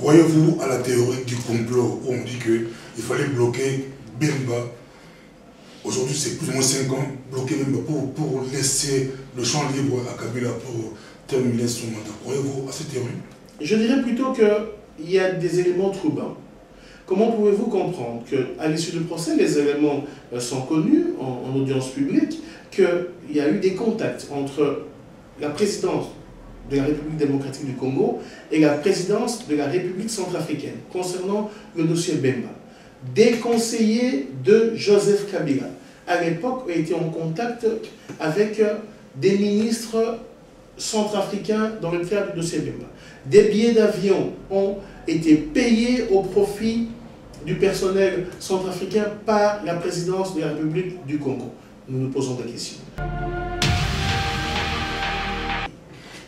Croyez-vous à la théorie du complot où on dit qu'il fallait bloquer Bemba? Aujourd'hui, c'est plus ou moins 5 ans, bloquer Bemba pour laisser le champ libre à Kabila pour terminer son mandat. Croyez-vous à cette théorie? Je dirais plutôt qu'il y a des éléments troublants. Comment pouvez-vous comprendre qu'à l'issue du procès, les éléments sont connus en audience publique, qu'il y a eu des contacts entre la présidence de la République démocratique du Congo et la présidence de la République centrafricaine concernant le dossier Bemba. Des conseillers de Joseph Kabila, à l'époque, ont été en contact avec des ministres centrafricains dans le cadre du dossier Bemba. Des billets d'avion ont été payés au profit du personnel centrafricain par la présidence de la République du Congo. Nous nous posons des questions.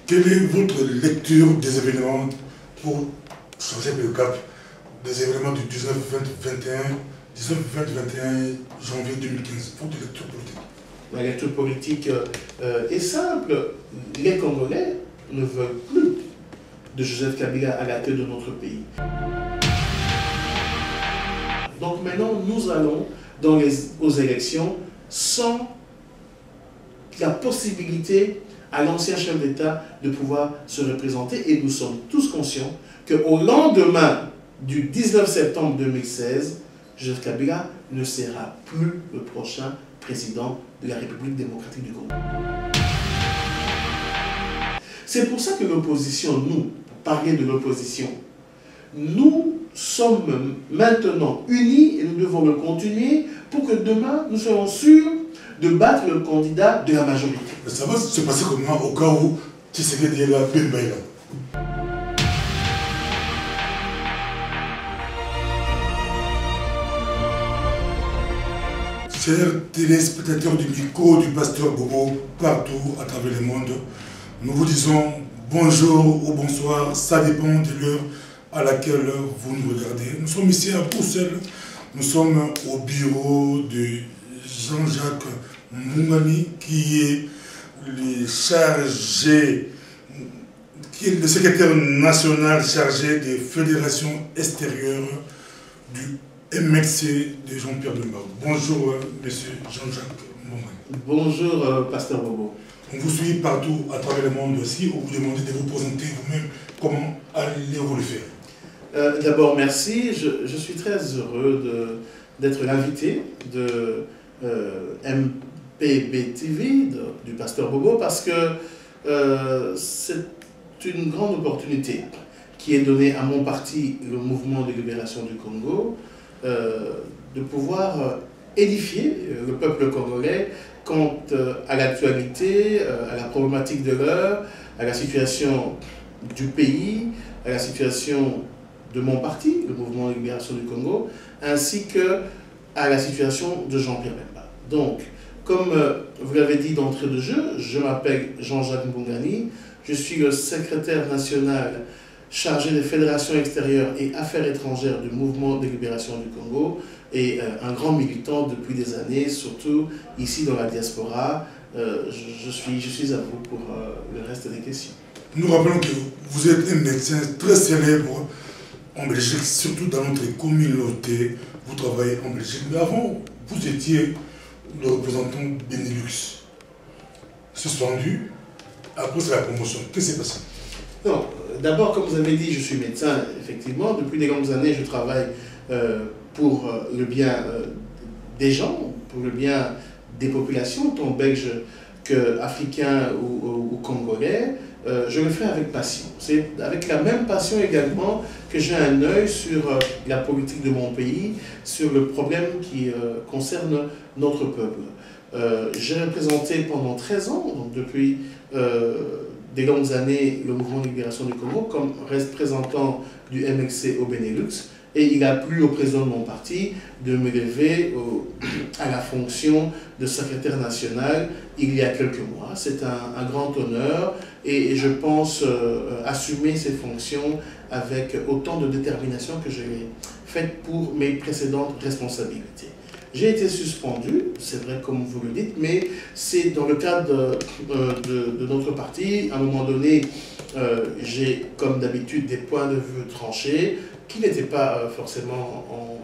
Quelle est votre lecture des événements pour changer le cap des événements du 19-20-21 janvier 2015? Votre lecture politique? La lecture politique est simple. Les Congolais ne veulent plus de Joseph Kabila à la tête de notre pays. Donc maintenant, nous allons aux élections sans la possibilité à l'ancien chef d'État de pouvoir se représenter. Et nous sommes tous conscients qu'au lendemain du 19 septembre 2016, Joseph Kabila ne sera plus le prochain président de la République démocratique du Congo. C'est pour ça que l'opposition, nous, pour parler de l'opposition, nous sommes maintenant unis et nous devons le continuer pour que demain, nous soyons sûrs de battre le candidat de la majorité. Mais ça va se passer comment au cas où Tshisekedi est là, Bemba est là? Chers téléspectateurs du micro du pasteur Bobo, partout à travers le monde, nous vous disons bonjour ou bonsoir, ça dépend de l'heure à laquelle vous nous regardez. Nous sommes ici à Bruxelles, nous sommes au bureau de Jean-Jacques Mungani, qui est le secrétaire national chargé des fédérations extérieures du MLC de Jean-Pierre Bemba. Bonjour, monsieur Jean-Jacques Mungani. Bonjour, pasteur Bobo. On vous suit partout à travers le monde aussi. On vous demande de vous présenter vous-même. Comment allez-vous le faire? D'abord, merci. Je suis très heureux d'être l'invité de MPB TV, du pasteur Bobo, parce que c'est une grande opportunité qui est donnée à mon parti, le Mouvement de libération du Congo, de pouvoir édifier le peuple congolais quant à l'actualité, à la problématique de l'heure, à la situation du pays, à la situation de mon parti, le Mouvement de libération du Congo, ainsi que à la situation de Jean-Pierre Bemba. Donc, comme vous l'avez dit d'entrée de jeu, je m'appelle Jean-Jacques Mungani, je suis le secrétaire national chargé des fédérations extérieures et affaires étrangères du Mouvement de libération du Congo et un grand militant depuis des années, surtout ici dans la diaspora. Je suis à vous pour le reste des questions. Nous rappelons que vous êtes un médecin très célèbre en Belgique, surtout dans notre communauté. Vous travaillez en Belgique, mais avant, vous étiez le représentant Benelux. Suspendu, après c'est la promotion. Qu'est-ce qui s'est passé? Non, d'abord, comme vous avez dit, je suis médecin, effectivement. Depuis des longues années, je travaille pour le bien des gens, pour le bien des populations, tant belges qu'africains ou congolais. Je le fais avec passion. C'est avec la même passion également que j'ai un œil sur la politique de mon pays, sur le problème qui concerne notre peuple. J'ai représenté pendant 13 ans, donc depuis des longues années, le Mouvement de libération du Congo comme représentant du MLC au Benelux. Et il a plu au président de mon parti de me lever à la fonction de secrétaire national il y a quelques mois. C'est un grand honneur et je pense assumer ces fonctions avec autant de détermination que je l'ai faite pour mes précédentes responsabilités. J'ai été suspendu, c'est vrai comme vous le dites, mais c'est dans le cadre de notre parti. À un moment donné, j'ai, comme d'habitude, des points de vue tranchés qui n'étaient pas forcément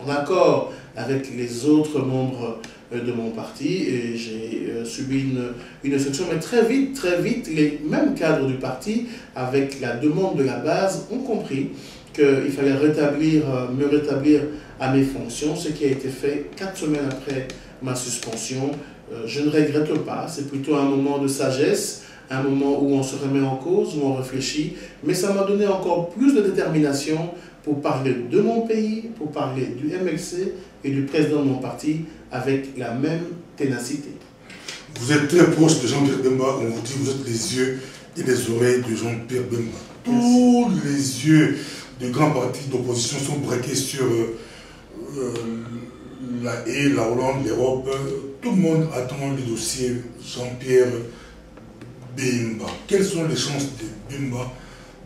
en accord avec les autres membres de mon parti, et j'ai subi une sanction, mais très vite, les mêmes cadres du parti, avec la demande de la base, ont compris qu'il fallait me rétablir à mes fonctions, ce qui a été fait 4 semaines après ma suspension. Je ne regrette pas, c'est plutôt un moment de sagesse, un moment où on se remet en cause, où on réfléchit, mais ça m'a donné encore plus de détermination pour parler de mon pays, pour parler du MLC et du président de mon parti avec la même ténacité. Vous êtes très proche de Jean-Pierre Bemba, on vous dit que vous êtes les yeux et les oreilles de Jean-Pierre Bemba. Tous les yeux des grands partis d'opposition sont braqués sur la haie, la Hollande, l'Europe. Tout le monde attend le dossier Jean-Pierre Bemba. Quelles sont les chances de Bemba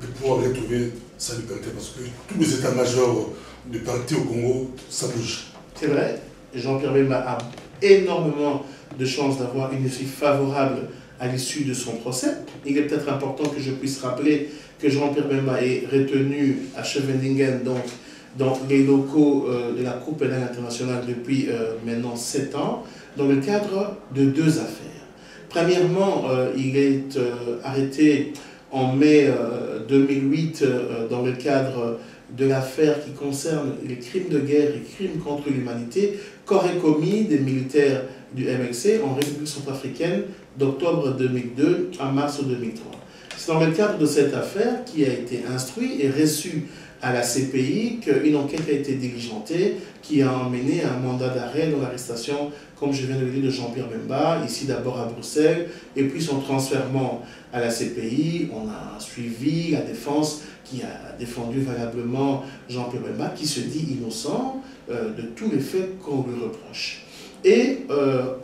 de pouvoir retrouver sa liberté? Parce que tous les états-majors de partis au Congo, ça bouge. C'est vrai, Jean-Pierre Bemba a énormément de chances d'avoir une issue favorable à l'issue de son procès. Il est peut-être important que je puisse rappeler que Jean-Pierre Bemba est retenu à Scheveningen, donc dans les locaux de la Cour pénale internationale depuis maintenant 7 ans, dans le cadre de 2 affaires. Premièrement, il est arrêté en mai 2008 dans le cadre de l'affaire qui concerne les crimes de guerre et crimes contre l'humanité qu'auraient commis des militaires du MLC en République centrafricaine d'octobre 2002 à mars 2003. C'est dans le cadre de cette affaire qui a été instruite et reçue à la CPI qu'une enquête a été diligentée qui a emmené à un mandat d'arrêt dans l'arrestation, comme je viens de le dire, de Jean-Pierre Bemba, ici d'abord à Bruxelles, et puis son transfèrement à la CPI. On a suivi la défense qui a défendu valablement Jean-Pierre Bemba, qui se dit innocent de tous les faits qu'on lui reproche. Et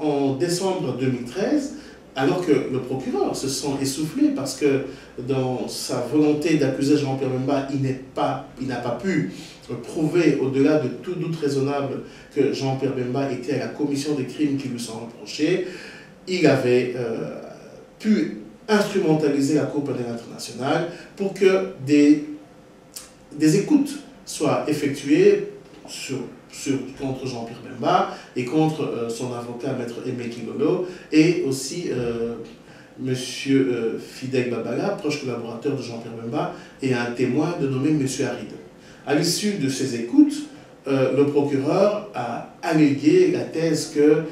en décembre 2013, alors que le procureur se sent essoufflé parce que dans sa volonté d'accuser Jean-Pierre Bemba, il n'a pas pu prouver au-delà de tout doute raisonnable que Jean-Pierre Bemba était à la commission des crimes qui lui sont reprochés, il avait pu instrumentaliser la Cour pénale internationale pour que des écoutes soient effectuées contre Jean-Pierre Bemba et contre son avocat, Maître Aimé Kilolo, et aussi M. Fidel Babala, proche collaborateur de Jean-Pierre Bemba, et un témoin dénommé M. Harid. À l'issue de ces écoutes, le procureur a allégué la thèse que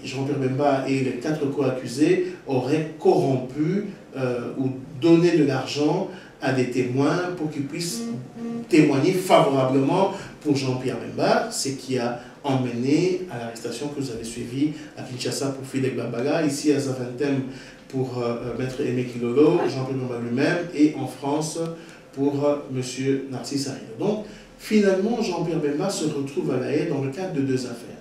Jean-Pierre Bemba et les 4 co-accusés auraient corrompu ou donné de l'argent à des témoins pour qu'ils puissent témoigner favorablement pour Jean-Pierre Bemba, ce qui a emmené à l'arrestation que vous avez suivie à Kinshasa pour Fidel Babala, ici à Zaventem pour Maître Aimé Kilolo, Jean-Pierre Bemba lui-même, et en France pour M. Narcisse Arido. Donc, finalement, Jean-Pierre Bemba se retrouve à La Haye dans le cadre de 2 affaires.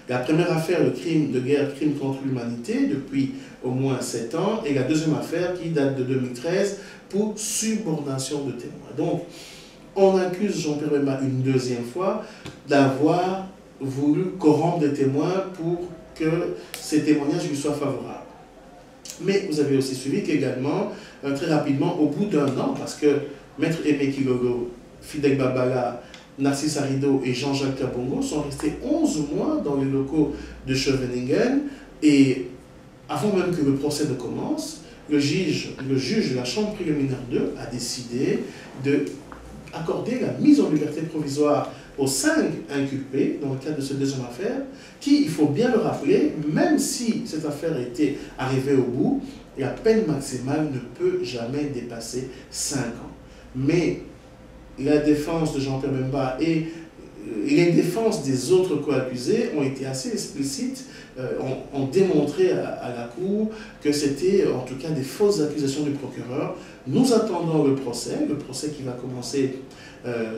La première affaire, le crime de guerre, crime contre l'humanité, depuis au moins 7 ans, et la deuxième affaire qui date de 2013 pour subordination de témoins. Donc, on accuse Jean-Pierre Bemba une deuxième fois d'avoir voulu corrompre des témoins pour que ces témoignages lui soient favorables. Mais vous avez aussi suivi qu'également, très rapidement, au bout d'un an, parce que Maître Aimé Kilolo, Fidel Babala, Narcisse Arido et Jean-Jacques Kabongo sont restés 11 mois dans les locaux de Scheveningen, et avant même que le procès ne commence, le juge de la Chambre préliminaire 2 a décidé d'accorder la mise en liberté provisoire aux 5 inculpés dans le cadre de cette deuxième affaire, qui, il faut bien le rappeler, même si cette affaire était arrivée au bout, la peine maximale ne peut jamais dépasser 5 ans. Mais la défense de Jean-Pierre Bemba et les défenses des autres co-accusés ont été assez explicites, ont démontré à la Cour que c'était en tout cas des fausses accusations du procureur. Nous attendons le procès qui va commencer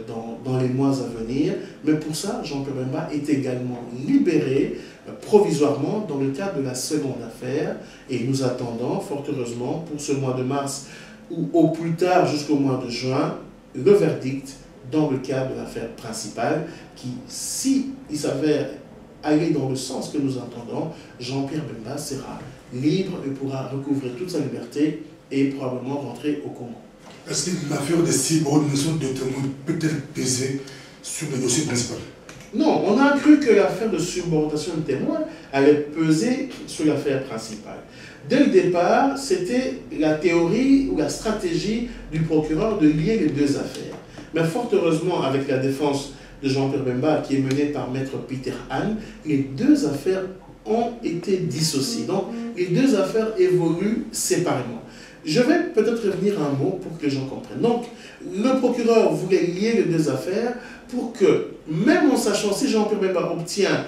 dans les mois à venir, mais pour ça, Jean-Pierre Bemba est également libéré provisoirement dans le cadre de la seconde affaire, et nous attendons fort heureusement pour ce mois de mars ou au plus tard jusqu'au mois de juin le verdict dans le cadre de l'affaire principale qui, si il s'avère aller dans le sens que nous entendons, Jean-Pierre Bemba sera libre et pourra recouvrer toute sa liberté et probablement rentrer au Congo. Est-ce que l'affaire des subordinations de témoins peut-elle peser sur le dossier principal? Non, on a cru que l'affaire de subordination de témoins allait peser sur l'affaire principale. Dès le départ, c'était la théorie ou la stratégie du procureur de lier les deux affaires. Mais fort heureusement, avec la défense de Jean-Pierre Bemba, qui est menée par maître Peter Hahn, les deux affaires ont été dissociées. Donc, les deux affaires évoluent séparément. Je vais peut-être revenir à un mot pour que les gens comprennent. Donc, le procureur voulait lier les deux affaires pour que, même en sachant si Jean-Pierre Bemba obtient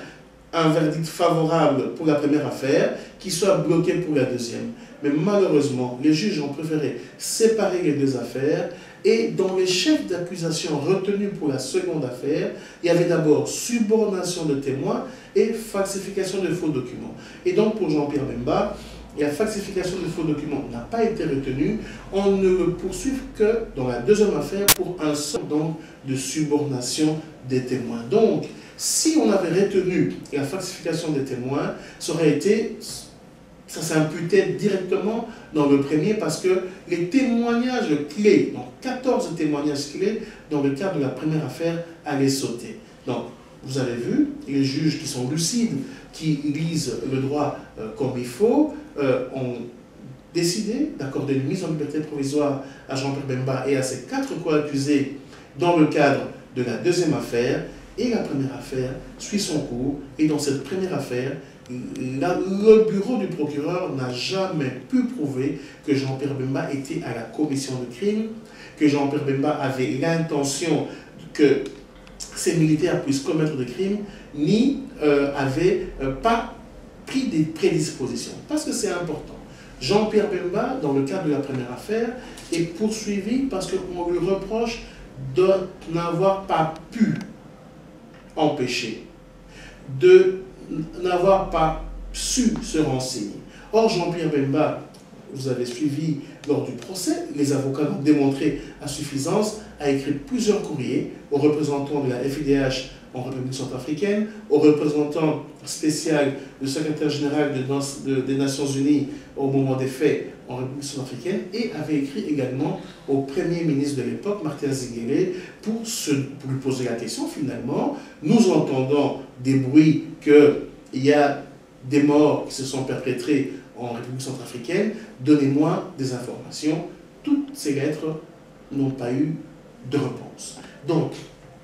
un verdict favorable pour la première affaire, qu'il soit bloqué pour la deuxième. Mais malheureusement, les juges ont préféré séparer les deux affaires et dans les chefs d'accusation retenus pour la seconde affaire, il y avait d'abord subornation de témoins et falsification de faux documents. Et donc pour Jean-Pierre Bemba, la falsification de faux documents n'a pas été retenue. On ne le poursuit que dans la deuxième affaire pour un seul donc de subornation des témoins. Donc, si on avait retenu la falsification des témoins, ça aurait été, ça s'imputait directement dans le premier parce que les témoignages clés, donc 14 témoignages clés dans le cadre de la première affaire, allaient sauter. Donc, vous avez vu, les juges qui sont lucides, qui lisent le droit comme il faut, ont décidé d'accorder une mise en liberté provisoire à Jean-Pierre Bemba et à ses 4 co-accusés dans le cadre de la deuxième affaire. Et la première affaire suit son cours. Et dans cette première affaire, le bureau du procureur n'a jamais pu prouver que Jean-Pierre Bemba était à la commission de crime, que Jean-Pierre Bemba avait l'intention que ces militaires puissent commettre des crimes, ni avait pas pris des prédispositions. Parce que c'est important. Jean-Pierre Bemba, dans le cadre de la première affaire, est poursuivi parce qu'on lui reproche de n'avoir pas pu empêcher, de n'avoir pas su se renseigner. Or, Jean-Pierre Bemba, vous avez suivi lors du procès, les avocats l'ont démontré à suffisance, a écrit plusieurs courriers aux représentants de la FIDH en République centrafricaine, au représentant spécial du secrétaire général des Nations Unies au moment des faits en République centrafricaine, et avait écrit également au Premier ministre de l'époque, Martin Zingele, pour lui poser la question finalement. Nous entendons des bruits qu'il y a des morts qui se sont perpétrés en République centrafricaine, donnez-moi des informations. Toutes ces lettres n'ont pas eu de réponse. Donc,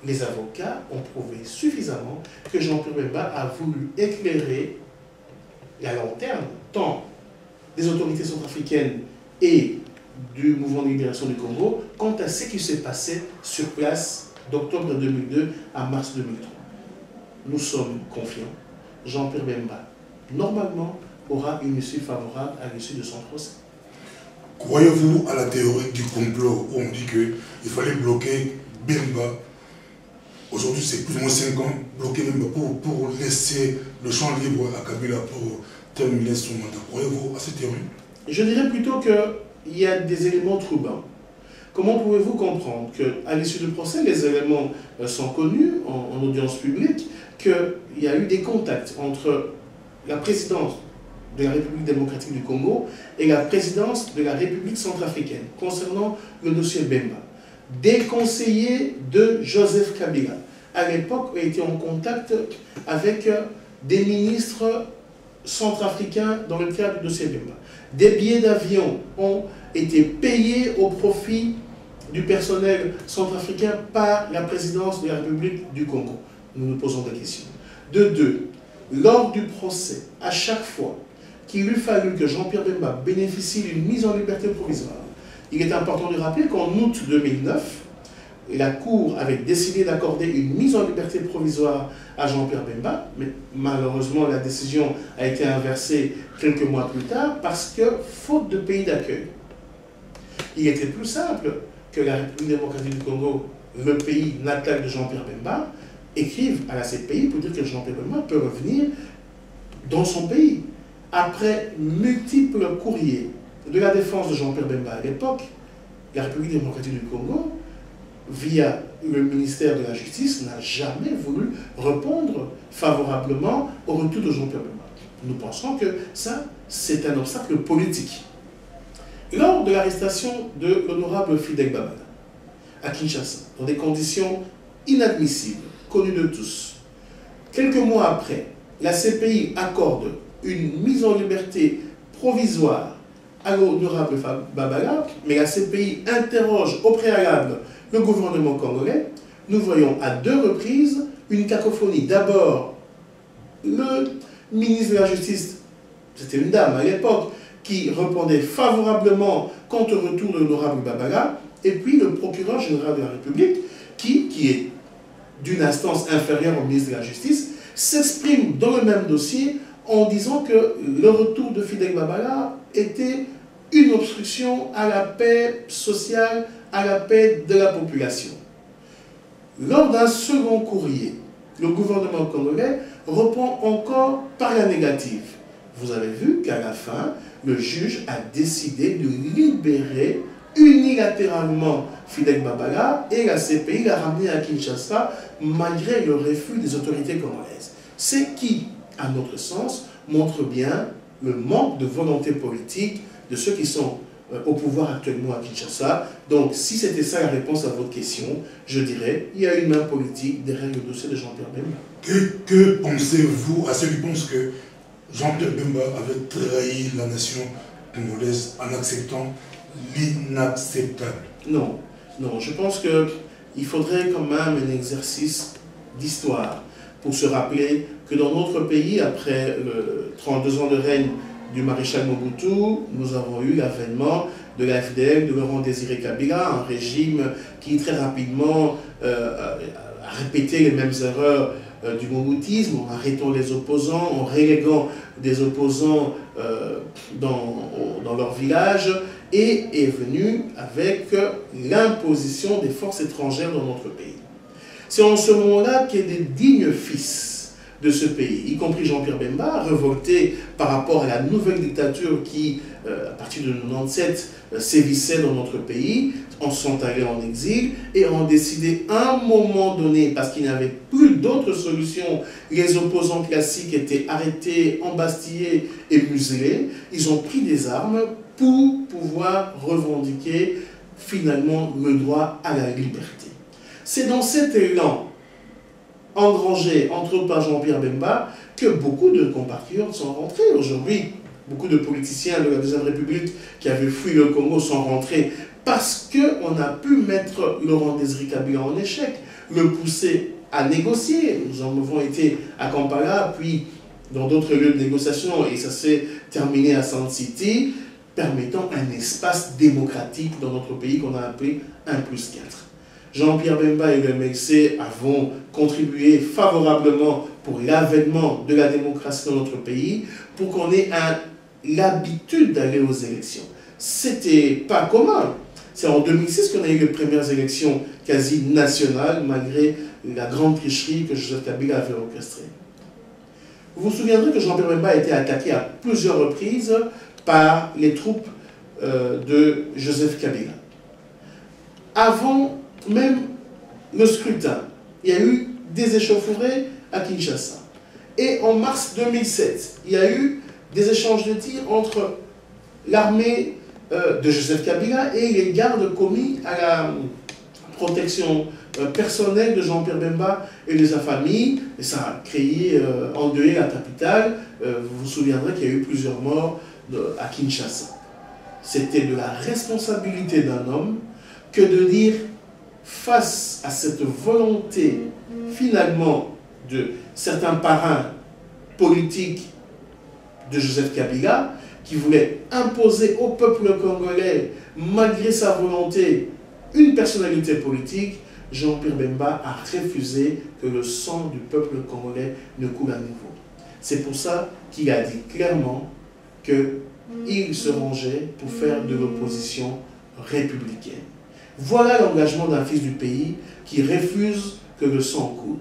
les avocats ont prouvé suffisamment que Jean-Pierre Bemba a voulu éclairer la lanterne, tant des autorités centrafricaines et du mouvement de libération du Congo, quant à ce qui s'est passé sur place d'octobre 2002 à mars 2003. Nous sommes confiants. Jean-Pierre Bemba, normalement, aura une issue favorable à l'issue de son procès. Croyez-vous à la théorie du complot où on dit qu'il fallait bloquer Bemba? Aujourd'hui, c'est plus ou moins 5 ans, bloquer Bemba pour laisser le champ libre à Kabila pour terminer son mandat. Croyez-vous à cette théorie? Je dirais plutôt qu'il y a des éléments troublants. Comment pouvez-vous comprendre qu'à l'issue du procès, les éléments sont connus en audience publique, qu'il y a eu des contacts entre la présidence de la République démocratique du Congo et la présidence de la République centrafricaine concernant le dossier Bemba. Des conseillers de Joseph Kabila, à l'époque, étaient en contact avec des ministres centrafricains dans le cadre du dossier Bemba. Des billets d'avion ont été payés au profit du personnel centrafricain par la présidence de la République du Congo. Nous nous posons des questions. De deux, lors du procès, à chaque fois qu'il eût fallu que Jean-Pierre Bemba bénéficie d'une mise en liberté provisoire, il est important de rappeler qu'en août 2009, la Cour avait décidé d'accorder une mise en liberté provisoire à Jean-Pierre Bemba, mais malheureusement la décision a été inversée quelques mois plus tard parce que, faute de pays d'accueil, il était plus simple que la République démocratique du Congo, le pays natal de Jean-Pierre Bemba, écrive à la CPI pour dire que Jean-Pierre Bemba peut revenir dans son pays. Après multiples courriers de la défense de Jean-Pierre Bemba à l'époque, la République démocratique du Congo, via le ministère de la Justice n'a jamais voulu répondre favorablement au retour de Jean-Pierre Bemba. Nous pensons que ça, c'est un obstacle politique. Lors de l'arrestation de l'honorable Fidèle Babala à Kinshasa, dans des conditions inadmissibles, connues de tous, quelques mois après, la CPI accorde une mise en liberté provisoire à l'honorable Babala, mais la CPI interroge au préalable le gouvernement congolais. Nous voyons à 2 reprises une cacophonie. D'abord, le ministre de la Justice, c'était une dame à l'époque, qui répondait favorablement quant au retour de l'honorable Babala, et puis le procureur général de la République, qui est d'une instance inférieure au ministre de la Justice, s'exprime dans le même dossier en disant que le retour de Fidèle Babala était une obstruction à la paix sociale, à la paix de la population. Lors d'un second courrier, le gouvernement congolais répond encore par la négative. Vous avez vu qu'à la fin, le juge a décidé de libérer unilatéralement Fidèle Babala et la CPI l'a ramené à Kinshasa malgré le refus des autorités congolaises. C'est qui, à notre sens, montre bien le manque de volonté politique de ceux qui sont au pouvoir actuellement à Kinshasa. Donc, si c'était ça la réponse à votre question, je dirais il y a une main politique derrière le dossier de Jean-Pierre Bemba. Que pensez-vous à ceux qui pensent que Jean-Pierre Bemba avait trahi la nation congolaise en acceptant l'inacceptable? Non, non, je pense qu'il faudrait quand même un exercice d'histoire pour se rappeler que dans notre pays, après 32 ans de règne du maréchal Mobutu, nous avons eu l'avènement de la FDL, de Laurent Désiré Kabila, un régime qui très rapidement a répété les mêmes erreurs du mobutisme, en arrêtant les opposants, en reléguant des opposants dans leur village, et est venu avec l'imposition des forces étrangères dans notre pays. C'est en ce moment-là qu'il y a des dignes fils de ce pays, y compris Jean-Pierre Bemba, révolté par rapport à la nouvelle dictature qui, à partir de 1997, sévissait dans notre pays, en sont allés en exil et ont décidé à un moment donné, parce qu'il n'y avait plus d'autres solutions, les opposants classiques étaient arrêtés, embastillés et muselés, ils ont pris des armes pour pouvoir revendiquer finalement le droit à la liberté. C'est dans cet élan engrangé, entre autres par Jean-Pierre Bemba, que beaucoup de compatriotes sont rentrés. Aujourd'hui, beaucoup de politiciens de la Deuxième République qui avaient fui le Congo sont rentrés parce qu'on a pu mettre Laurent Désiré Kabila en échec, le pousser à négocier. Nous en avons été à Kampala, puis dans d'autres lieux de négociation, et ça s'est terminé à Sun City, permettant un espace démocratique dans notre pays qu'on a appelé 1+4. Jean-Pierre Bemba et le MLC avons contribué favorablement pour l'avènement de la démocratie dans notre pays, pour qu'on ait l'habitude d'aller aux élections. C'était pas commun. C'est en 2006 qu'on a eu les premières élections quasi nationales, malgré la grande tricherie que Joseph Kabila avait orchestrée. Vous vous souviendrez que Jean-Pierre Bemba a été attaqué à plusieurs reprises par les troupes de Joseph Kabila. Avant même le scrutin, il y a eu des échauffourées à Kinshasa. Et en mars 2007, il y a eu des échanges de tirs entre l'armée de Joseph Kabila et les gardes commis à la protection personnelle de Jean-Pierre Bemba et de sa famille. Et ça a créé, endeuillé la capitale. Vous vous souviendrez qu'il y a eu plusieurs morts à Kinshasa. C'était de la responsabilité d'un homme que de dire, face à cette volonté finalement de certains parrains politiques de Joseph Kabila, qui voulait imposer au peuple congolais, malgré sa volonté, une personnalité politique, Jean-Pierre Bemba a refusé que le sang du peuple congolais ne coule à nouveau. C'est pour ça qu'il a dit clairement qu'il se rangeait pour faire de l'opposition républicaine. Voilà l'engagement d'un fils du pays qui refuse que le sang coule.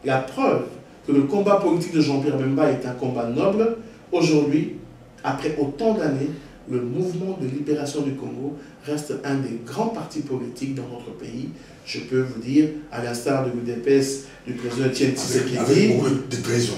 La preuve que le combat politique de Jean-Pierre Bemba est un combat noble, aujourd'hui, après autant d'années, le mouvement de libération du Congo reste un des grands partis politiques dans notre pays. Je peux vous dire, à l'instar de l'UDPS du président Etienne Tshisekedi, avec beaucoup de trahison.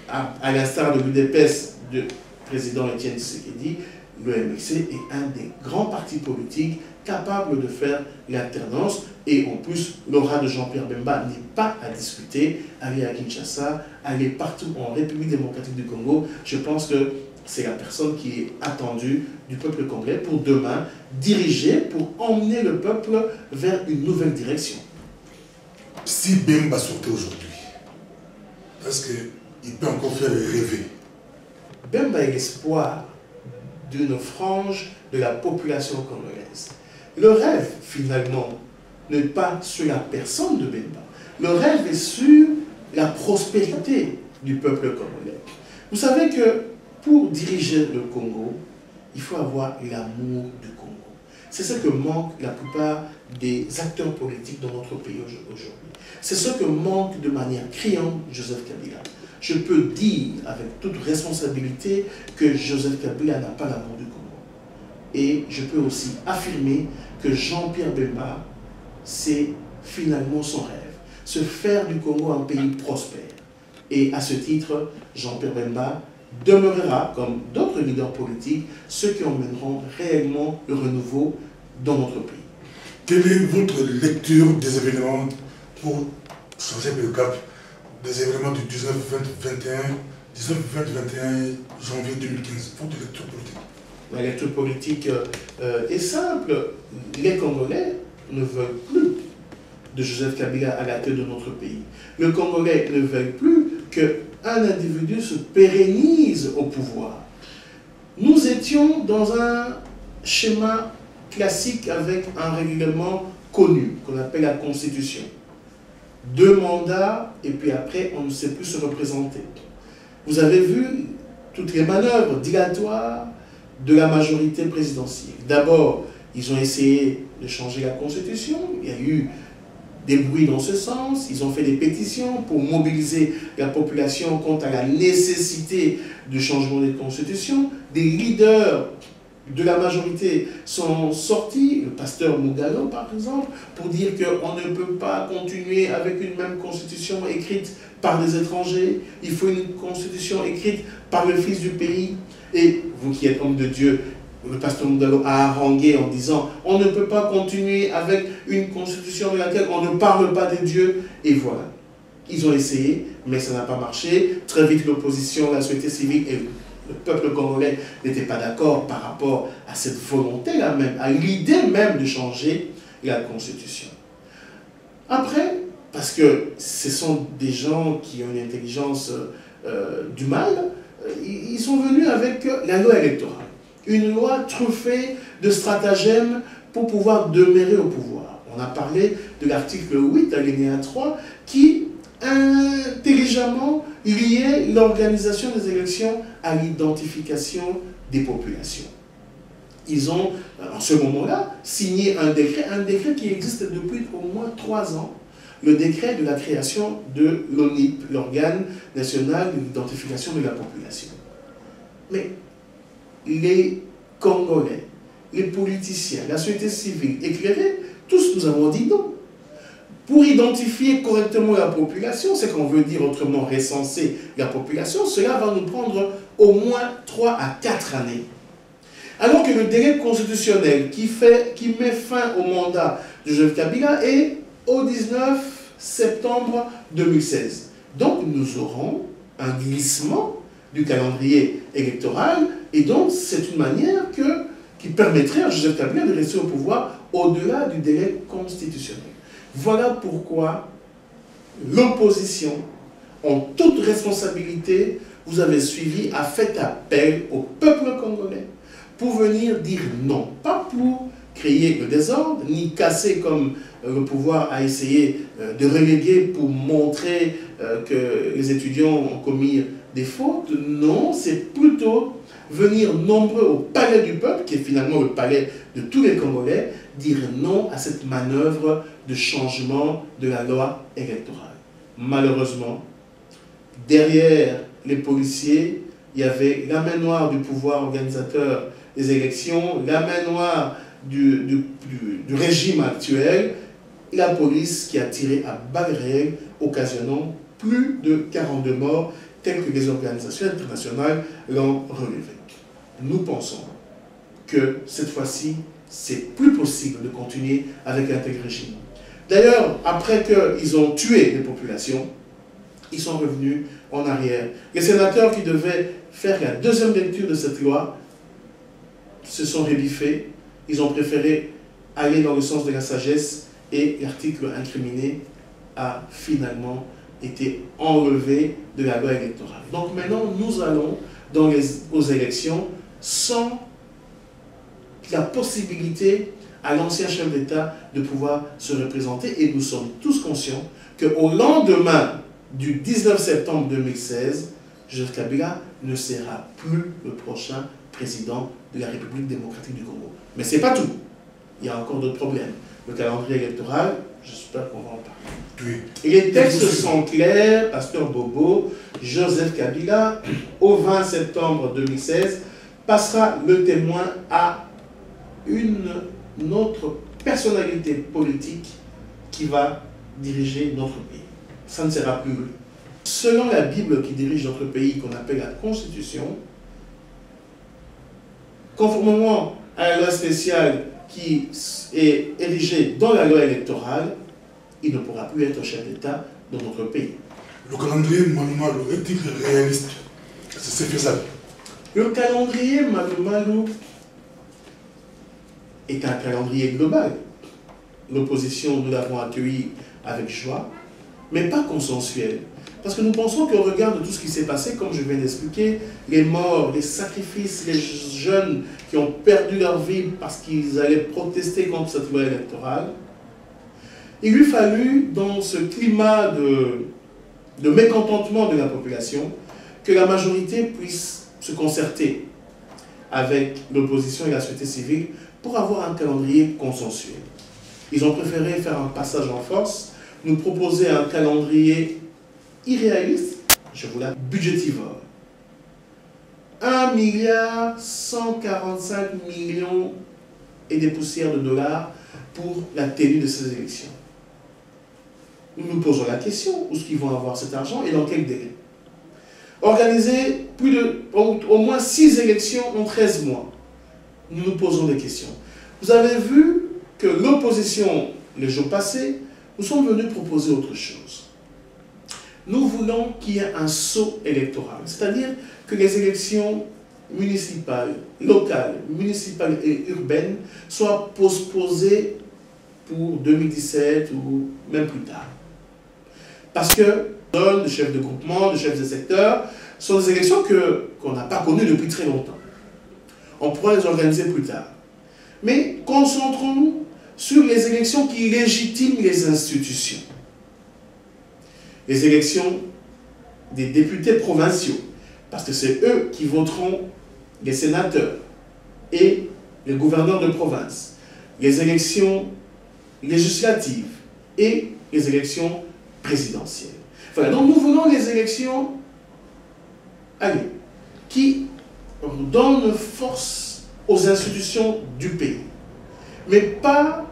À l'instar de l'UDPS du président Etienne Tshisekedi, le MLC est un des grands partis politiques capables de faire l'alternance. Et en plus, l'aura de Jean-Pierre Bemba n'est pas à discuter. Aller à Kinshasa, aller partout en République démocratique du Congo, je pense que c'est la personne qui est attendue du peuple congolais pour demain diriger, pour emmener le peuple vers une nouvelle direction. Si Bemba sortait aujourd'hui, est-ce qu'il peut encore faire rêver? Bemba est l'espoir d'une frange de la population congolaise. Le rêve, finalement, n'est pas sur la personne de Bemba. Le rêve est sur la prospérité du peuple congolais. Vous savez que pour diriger le Congo, il faut avoir l'amour du Congo. C'est ce que manque la plupart des acteurs politiques dans notre pays aujourd'hui. C'est ce que manque de manière criante Joseph Kabila. Je peux dire avec toute responsabilité que Joseph Kabila n'a pas l'amour du Congo. Et je peux aussi affirmer que Jean-Pierre Bemba, c'est finalement son rêve. Se faire du Congo un pays prospère. Et à ce titre, Jean-Pierre Bemba demeurera, comme d'autres leaders politiques, ceux qui emmèneront réellement le renouveau dans notre pays. Quelle est votre lecture des événements pour changer le cap des événements du 19-20-21 janvier 2015? Votre lecture politique. La lecture politique est simple. Les Congolais ne veulent plus de Joseph Kabila à la tête de notre pays. Les Congolais ne veulent plus qu'un individu se pérennise au pouvoir. Nous étions dans un schéma classique avec un règlement connu, qu'on appelle la Constitution. 2 mandats, et puis après, on ne sait plus se représenter. Vous avez vu toutes les manœuvres dilatoires de la majorité présidentielle. D'abord, ils ont essayé de changer la Constitution. Il y a eu des bruits dans ce sens. Ils ont fait des pétitions pour mobiliser la population quant à la nécessité du changement de Constitution. Des leaders de la majorité sont sortis, le pasteur Mougalo par exemple, pour dire qu'on ne peut pas continuer avec une même constitution écrite par des étrangers. Il faut une constitution écrite par le fils du pays. Et vous qui êtes homme de Dieu, le pasteur Mougalo a harangué en disant on ne peut pas continuer avec une constitution de laquelle on ne parle pas de Dieu. Et voilà. Ils ont essayé, mais ça n'a pas marché. Très vite, l'opposition, la société civile et le peuple congolais n'était pas d'accord par rapport à cette volonté-là même, à l'idée même de changer la Constitution. Après, parce que ce sont des gens qui ont une intelligence du mal, ils sont venus avec la loi électorale. Une loi truffée de stratagèmes pour pouvoir demeurer au pouvoir. On a parlé de l'article 8, alinéa 3, qui intelligemment liait l'organisation des élections à l'identification des populations. Ils ont, en ce moment-là, signé un décret qui existe depuis au moins 3 ans, le décret de la création de l'ONIP, l'organe national de l'identification de la population. Mais les Congolais, les politiciens, la société civile éclairée, tous nous avons dit non. Pour identifier correctement la population, c'est qu'on veut dire autrement recenser la population, cela va nous prendre au moins 3 à 4 années. Alors que le délai constitutionnel qui met fin au mandat de Joseph Kabila est au 19 septembre 2016. Donc nous aurons un glissement du calendrier électoral et donc c'est une manière qui permettrait à Joseph Kabila de rester au pouvoir au-delà du délai constitutionnel. Voilà pourquoi l'opposition, en toute responsabilité, vous avez suivi, a fait appel au peuple congolais pour venir dire non. Pas pour créer le désordre, ni casser comme le pouvoir a essayé de reléguer pour montrer que les étudiants ont commis des fautes. Non, c'est plutôt venir nombreux au palais du peuple, qui est finalement le palais de tous les Congolais, dire non à cette manœuvre de changement de la loi électorale. Malheureusement, derrière les policiers, il y avait la main noire du pouvoir organisateur des élections, la main noire du régime actuel, et la police qui a tiré à balles réelles, occasionnant plus de 42 morts, tels que les organisations internationales l'ont relevé. Nous pensons que cette fois-ci, c'est plus possible de continuer avec un tel régime. D'ailleurs, après qu'ils ont tué les populations, ils sont revenus en arrière. Les sénateurs qui devaient faire la deuxième lecture de cette loi se sont rebiffés. Ils ont préféré aller dans le sens de la sagesse et l'article incriminé a finalement été enlevé de la loi électorale. Donc maintenant, nous allons aux élections sans la possibilité à l'ancien chef d'État de pouvoir se représenter. Et nous sommes tous conscients qu'au lendemain du 19 septembre 2016, Joseph Kabila ne sera plus le prochain président de la République démocratique du Congo. Mais ce n'est pas tout. Il y a encore d'autres problèmes. Le calendrier électoral, j'espère qu'on va en parler. Oui. Et les textes sont clairs, Pasteur Bobo, Joseph Kabila, au 20 septembre 2016, passera le témoin à une autre personnalité politique qui va diriger notre pays. Ça ne sera plus lui. Selon la Bible qui dirige notre pays, qu'on appelle la Constitution, conformément à la loi spéciale qui est érigée dans la loi électorale, il ne pourra plus être chef d'État dans notre pays. Le calendrier Malou est-il réaliste? C'est faisable? Le calendrier Malou est un calendrier global. L'opposition, nous l'avons accueilli avec joie, mais pas consensuel. Parce que nous pensons qu'au regard de tout ce qui s'est passé, comme je viens d'expliquer, les morts, les sacrifices, les jeunes qui ont perdu leur vie parce qu'ils allaient protester contre cette loi électorale, il lui fallut, dans ce climat de mécontentement de la population, que la majorité puisse se concerter avec l'opposition et la société civile pour avoir un calendrier consensuel. Ils ont préféré faire un passage en force, nous proposer un calendrier irréaliste, je vous l'ai budgétivore. 1,145 milliard et des poussières de dollars pour la tenue de ces élections. Nous nous posons la question, où est-ce qu'ils vont avoir cet argent et dans quel délai? Organiser au moins 6 élections en 13 mois. Nous nous posons des questions. Vous avez vu que l'opposition, les jours passés, nous sommes venus proposer autre chose. Nous voulons qu'il y ait un saut électoral, c'est-à-dire que les élections municipales, locales, municipales et urbaines soient postposées pour 2017 ou même plus tard. Parce que les chefs de groupement, les chefs de secteur, sont des élections qu'on n'a pas connues depuis très longtemps. On pourra les organiser plus tard. Mais concentrons-nous sur les élections qui légitiment les institutions. Les élections des députés provinciaux, parce que c'est eux qui voteront les sénateurs et les gouverneurs de province. Les élections législatives et les élections présidentielles. Voilà, donc nous voulons les élections qui donnent force aux institutions du pays, mais pas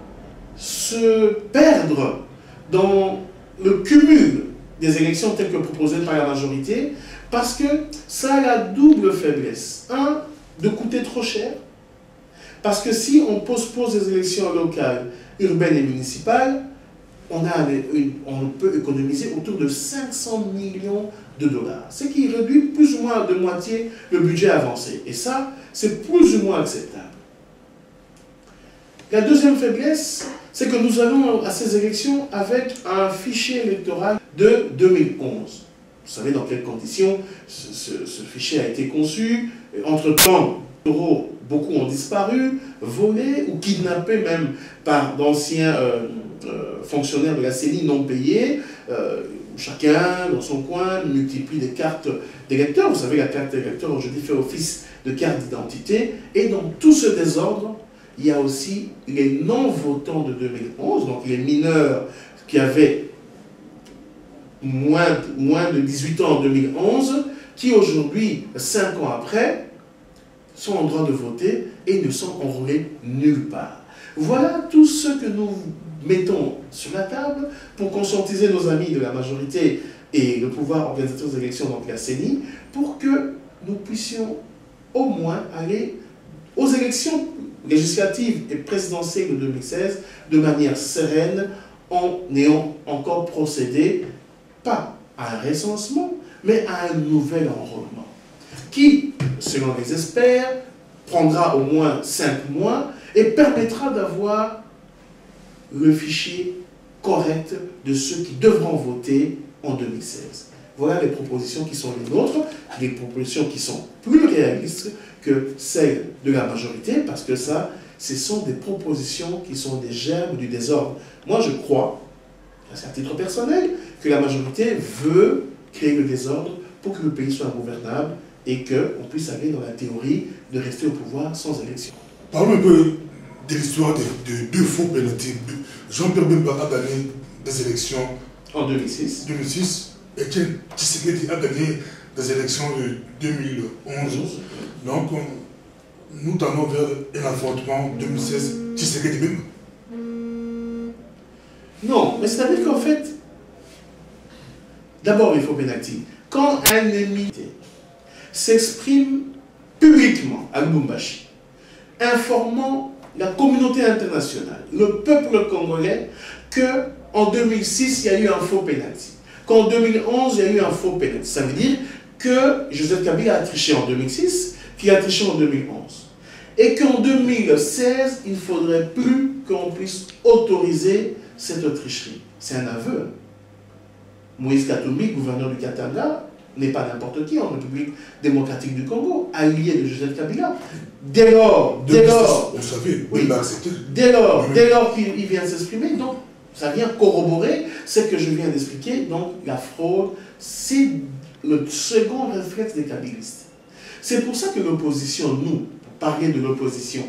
se perdre dans le cumul des élections telles que proposées par la majorité, parce que ça a la double faiblesse. Un, de coûter trop cher, parce que si on postpose les élections locales, urbaines et municipales, on peut économiser autour de 500 millions de dollars, ce qui réduit plus ou moins de moitié le budget avancé. Et ça, c'est plus ou moins acceptable. La deuxième faiblesse, c'est que nous allons à ces élections avec un fichier électoral de 2011. Vous savez dans quelles conditions ce fichier a été conçu. Entre-temps, beaucoup ont disparu, volés ou kidnappés même par d'anciens fonctionnaires de la CENI non payés. Chacun, dans son coin, multiplie des cartes d'électeurs. Vous savez, la carte d'électeur aujourd'hui fait office de carte d'identité. Et dans tout ce désordre, il y a aussi les non-votants de 2011, donc les mineurs qui avaient moins de 18 ans en 2011, qui aujourd'hui, 5 ans après, sont en droit de voter et ne sont enrôlés nulle part. Voilà tout ce que nous mettons sur la table pour conscientiser nos amis de la majorité et le pouvoir organisateur des élections, donc la CENI, pour que nous puissions au moins aller aux élections législatives et présidentielles de 2016 de manière sereine, en ayant encore procédé, pas à un recensement, mais à un nouvel enrôlement, qui, selon les experts, prendra au moins 5 mois et permettra d'avoir le fichier correct de ceux qui devront voter en 2016. Voilà les propositions qui sont les nôtres, des propositions qui sont plus réalistes que celles de la majorité, parce que ça, ce sont des propositions qui sont des germes du désordre. Moi, je crois, à titre personnel, que la majorité veut créer le désordre pour que le pays soit gouvernable et qu'on puisse aller dans la théorie de rester au pouvoir sans élection. Parlons un peu de l'histoire de deux faux pénaltys. Jean-Pierre Bemba a gagné des élections en 2006. Et Tshisekedi a gagné des élections de 2011. Donc, nous tendons vers un affrontement 2016 Tshisekedi Bemba. Non, mais c'est-à-dire qu'en fait, d'abord il faut pénalty. Quand un ennemi s'exprime publiquement à Lubumbashi, informant la communauté internationale, le peuple congolais, qu'en 2006, il y a eu un faux pénalty, qu'en 2011, il y a eu un faux pénalty. Ça veut dire que Joseph Kabila a triché en 2006, qu'il a triché en 2011. Et qu'en 2016, il ne faudrait plus qu'on puisse autoriser cette tricherie. C'est un aveu. Moïse Katumbi, gouverneur du Katanga, n'est pas n'importe qui en République démocratique du Congo, allié de Joseph Kabila. Dès lors qu'il vient s'exprimer, donc ça vient corroborer ce que je viens d'expliquer. Donc la fraude, c'est le second réflexe des kabylistes. C'est pour ça que l'opposition, nous, pour parler de l'opposition,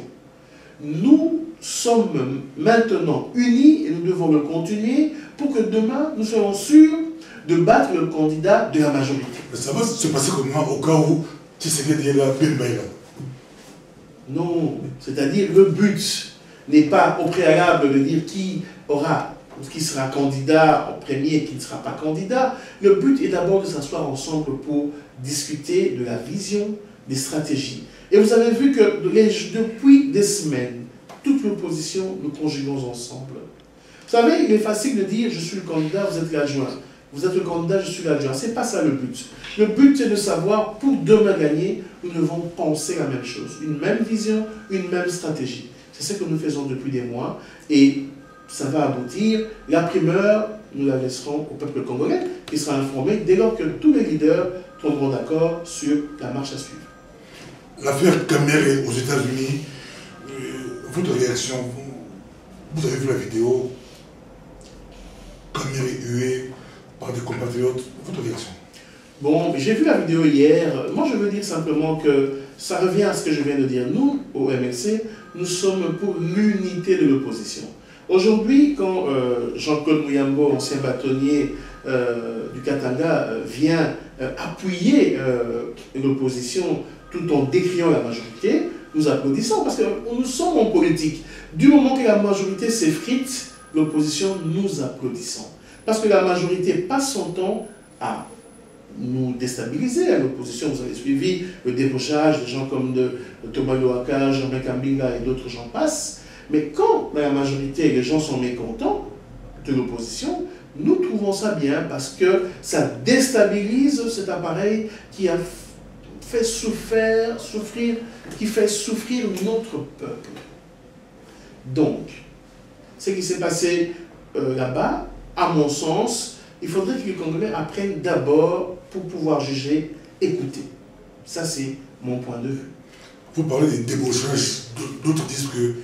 nous sommes maintenant unis et nous devons le continuer pour que demain nous soyons sûrs de battre le candidat de la majorité. Mais ça va se passer comment au cas où Tshisekedi est là, Bemba est là? Non, c'est-à-dire le but n'est pas au préalable de dire qui sera candidat en premier et qui ne sera pas candidat. Le but est d'abord de s'asseoir ensemble pour discuter de la vision, des stratégies. Et vous avez vu que depuis des semaines, toute l'opposition, nous conjuguons ensemble. Vous savez, il est facile de dire je suis le candidat, vous êtes l'adjoint. Vous êtes le candidat, je suis l'adjoint. Ce n'est pas ça le but. Le but, c'est de savoir, pour demain gagner, nous devons penser la même chose. Une même vision, une même stratégie. C'est ce que nous faisons depuis des mois. Et ça va aboutir. La primeur, nous la laisserons au peuple congolais, qui sera informé dès lors que tous les leaders tomberont d'accord sur la marche à suivre. L'affaire Kamere aux États-Unis, votre réaction, vous avez vu la vidéo, Kamere hué par des compatriotes, votre réaction? Bon, j'ai vu la vidéo hier. Moi, je veux dire simplement que ça revient à ce que je viens de dire. Nous, au MLC, nous sommes pour l'unité de l'opposition. Aujourd'hui, quand Jean-Claude Muyambo, ancien bâtonnier du Katanga, vient appuyer l'opposition tout en décriant la majorité, nous applaudissons parce que nous sommes en politique. Du moment que la majorité s'effrite, l'opposition, nous applaudissons. Parce que la majorité passe son temps à nous déstabiliser à l'opposition. Vous avez suivi le débauchage de gens comme Thomas Louaka, Jean-Marc Kambinga et d'autres gens passent. Mais quand la majorité, les gens sont mécontents de l'opposition, nous trouvons ça bien parce que ça déstabilise cet appareil qui a fait souffrir, qui fait souffrir notre peuple. Donc, ce qui s'est passé là-bas, à mon sens, il faudrait que les Congolais apprennent d'abord pour pouvoir juger, écouter. Ça, c'est mon point de vue. Vous parlez des débauchages, d'autres disent que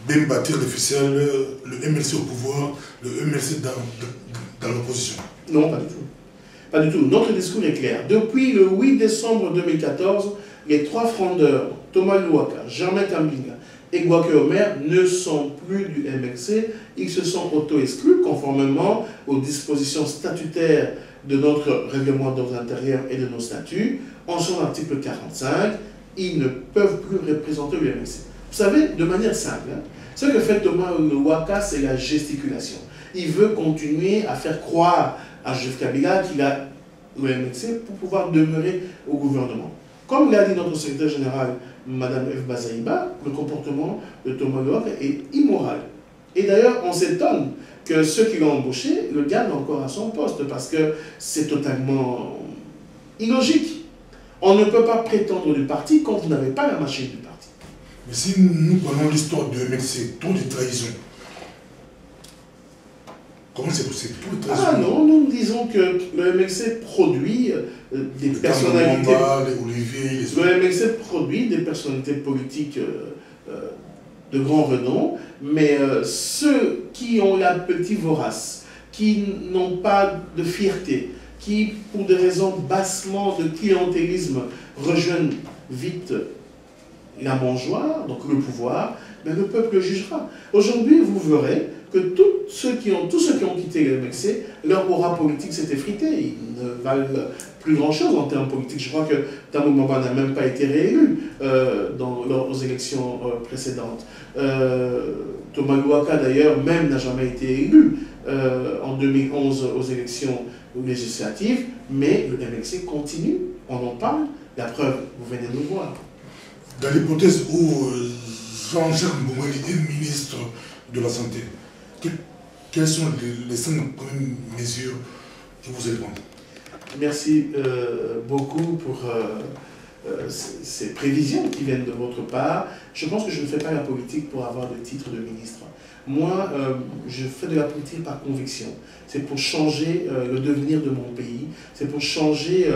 Bemba tire les ficelles, le MLC au pouvoir, le MLC dans l'opposition. Non, pas du tout. Pas du tout. Notre discours est clair. Depuis le 8 décembre 2014, les trois frondeurs, Thomas Louaka, Jean-Marc Kambinga et Gouaké Omer, ne sont plus du MLC. Ils se sont auto-exclus conformément aux dispositions statutaires de notre règlement d'ordre intérieur et de nos statuts, en son article 45, ils ne peuvent plus représenter le MLC. Vous savez, de manière simple, hein, ce que fait Thomas Waka, c'est la gesticulation. Il veut continuer à faire croire à Joseph Kabila qu'il a le MLC pour pouvoir demeurer au gouvernement. Comme l'a dit notre secrétaire général, Mme F. Bazaïba, le comportement de Thomas Waka est immoral. Et d'ailleurs, on s'étonne que ceux qui l'ont embauché le gardent encore à son poste parce que c'est totalement illogique. On ne peut pas prétendre du parti quand vous n'avez pas la machine du parti. Mais si nous prenons l'histoire de MLC, trop de trahison, comment c'est possible? Ah non, nous disons que le MLC produit des personnalités. Le MLC produit des personnalités politiques de grand renom, mais ceux qui ont l'appétit vorace, qui n'ont pas de fierté, qui, pour des raisons bassement de clientélisme, rejoignent vite la mangeoire, donc le pouvoir, mais le peuple jugera. Aujourd'hui, vous verrez que tous ceux qui ont quitté le MLC, leur aura politique s'est effritée. Ils ne valent plus grand-chose en termes politiques. Je crois que Tambou Mamba n'a même pas été réélu aux élections précédentes. Thomas Louaka, d'ailleurs, même n'a jamais été élu en 2011 aux élections législatives, mais le MLC continue, on en parle, la preuve, vous venez de nous voir. Dans l'hypothèse où Jean-Jacques Mbongoli est ministre de la Santé, quelles sont les 5 mesures que vous allez prendre? Merci beaucoup pour ces prévisions qui viennent de votre part. Je pense que je ne fais pas la politique pour avoir le titre de ministre. Moi, je fais de la politique par conviction. C'est pour changer le devenir de mon pays. C'est pour changer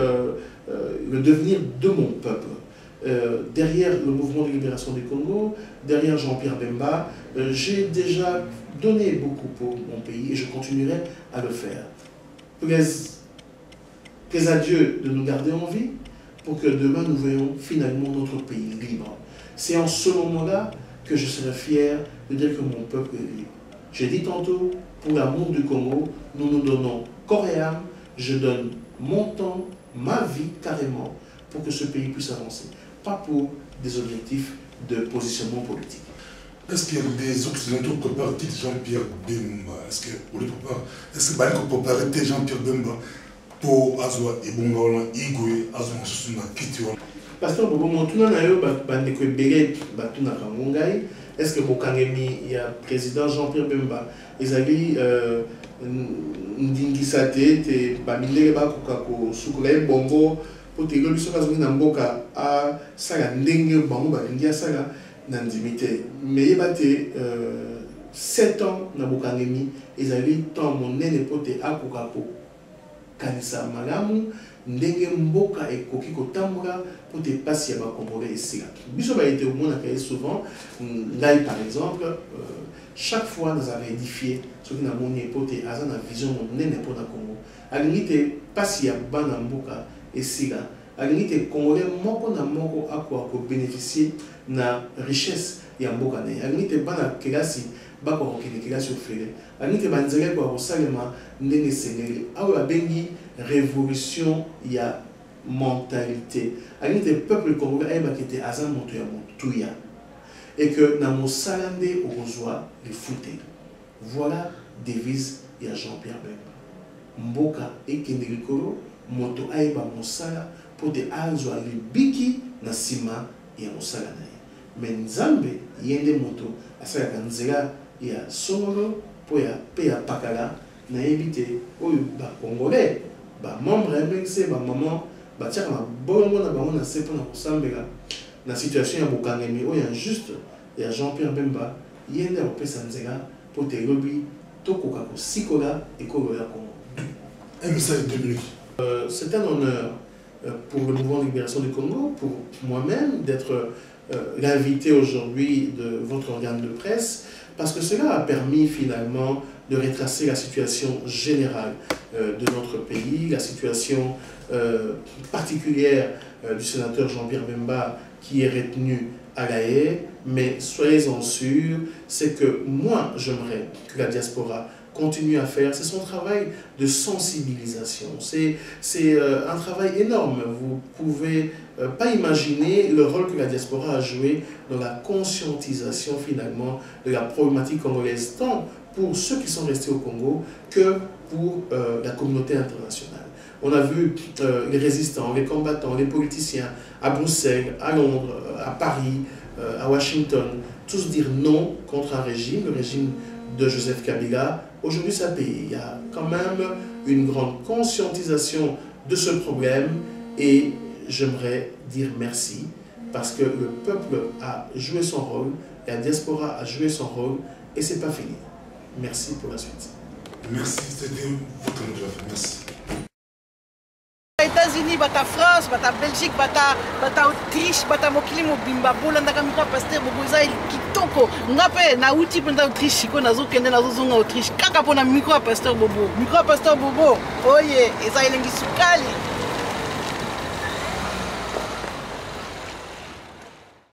le devenir de mon peuple. Derrière le mouvement de libération du Congo, derrière Jean-Pierre Bemba, j'ai déjà donné beaucoup pour mon pays et je continuerai à le faire. Plaise à Dieu de nous garder en vie pour que demain nous voyions finalement notre pays libre. C'est en ce moment-là que je serai fier de dire que mon peuple est libre. J'ai dit tantôt, pour l'amour du Congo, nous nous donnons corps et âme, je donne mon temps, ma vie carrément, pour que ce pays puisse avancer. Pas pour des objectifs de positionnement politique. Est-ce qu'il y a des Occidentaux qui préparent Jean-Pierre Bemba? Est-ce que vous préparez Jean-Pierre Bemba pour Azwa et Bongola, Igwe, Azwa Susuna, Kitiwa? Pasteur Bobo, mon tournant na yo bandeko ebele batuna kangongai. Est-ce que Bokangemi, il y a président Jean-Pierre Bemba, ezali ndingisa te bamindele bakoka ko sukula bongo po te lobi soka zoni na mboka a sala ndenge bango balingi asala na ndimité. Mais yebate 7 ans na Bokangemi ezali temps monene po te akoka ko kanisa malamu ndenge mboka ekoki kotambola po te pasi ya bakongolais esila. Biso ba été omonaka souvent ngai par exemple chaque fois nous avons édifié ce qui n'a moni po te aza na vision monene po na Congo. Alingi te pasi ya bana mboka esila. Alingi te congolais moko na moko ako bénéficier na richesse ya mboka ne. Alingi te bana kelasi bako kokende kelasi ofele. Alingi te banzele ko kosalema ndenge sengeli. Awa babengi révolution ya mentalité. Alingi te peuple congolais ayeba kete aza moto ya motuya. Et que na mosalande okozwa le fouté. Voilà devise ya Jean-Pierre Bemba. Mboka ekende likolo moto ayeba mosala po te azwa le biki na sima ya mosala na ye. Mais Nzambe yende moto asalaka nzela ya songolo po ya pe ya pakala na yebite oyo ba congolais ba membre ya MLC ba maman ba tiaka na bongo na bango na sepo na kosambela na situation ya Bokangemi oyo injuste ya Jean-Pierre Bemba yende opesa nzela po te lobi tokoka kosikola ekolo ya Congo. Un message de 2 minutes. C'est un honneur pour le mouvement de libération du Congo, pour moi-même, d'être l'invité aujourd'hui de votre organe de presse, parce que cela a permis finalement de retracer la situation générale de notre pays, la situation particulière du sénateur Jean-Pierre Bemba qui est retenu à La Haye, mais soyez-en sûrs, c'est que moi j'aimerais que la diaspora continue à faire, c'est son travail de sensibilisation. C'est un travail énorme. Vous ne pouvez pas imaginer le rôle que la diaspora a joué dans la conscientisation finalement de la problématique congolaise, tant pour ceux qui sont restés au Congo que pour la communauté internationale. On a vu les résistants, les combattants, les politiciens à Bruxelles, à Londres, à Paris, à Washington, tous dire non contre un régime, le régime de Joseph Kabila. Aujourd'hui, ça paye. Il y a quand même une grande conscientisation de ce problème et j'aimerais dire merci parce que le peuple a joué son rôle, la diaspora a joué son rôle et c'est pas fini. Merci pour la suite. Merci, c'était votre mot de la fin. Merci. États-Unis, bata France, bata Belgique, bata Autriche, bata mokili mobimba bolandaka mika pasteur boboza kitoko ngape na uti penda Autriche ko nazo kende nazo zonga Autriche kaka pona micro pasteur bobo oye eza elengi sukali